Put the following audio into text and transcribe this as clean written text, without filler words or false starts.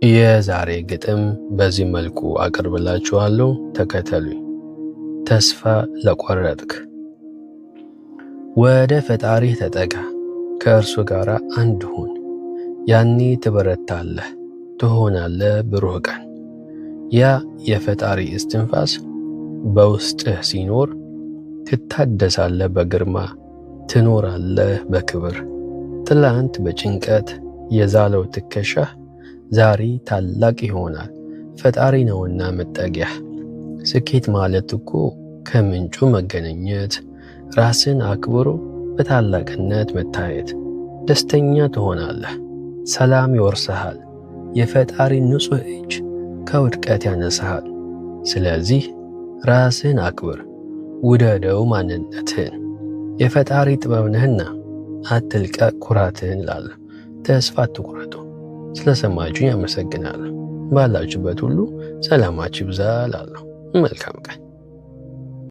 የዛሬ ግጥም በዚህ መልኩ አቀርብላችኋለሁ። ተከተሉኝ። ተስፋ ለቆረጥክ ወደ ፈጣሪ ተጠጋ፣ ከእርሱ ጋር አንድ ሁን። ያኔ ትበረታለህ፣ ትሆናለህ ብሩህ ቀን። ያ የፈጣሪ እስትንፋስ በውስጥህ ሲኖር ትታደሳለህ በግርማ፣ ትኖራለህ በክብር። ትላንት በጭንቀት የዛለው ትከሻህ ዛሬ ታላቅ ይሆናል፣ ፈጣሪ ነውና መጠጊያህ። ስኬት ማለት እኮ ከምንጩ መገናኘት፣ ራስን አክብሮ በታላቅነት መታየት። ደስተኛ ትሆናለህ፣ ሰላም ይወርስሃል፣ የፈጣሪ ንጹሕ እጅ ከውድቀት ያነሳሃል። ስለዚህ ራስን አክብር፣ ውደደው ማንነትህን። የፈጣሪ ጥበብ ነህና አትልቀቅ ኩራትህን እላለሁ። ተስፋ አትቁረጡ። ስለሰማችሁኝ አመሰግናለሁ። ባላችሁበት ሁሉ ሰላማችሁ ይብዛ እላለሁ። መልካም ቀን።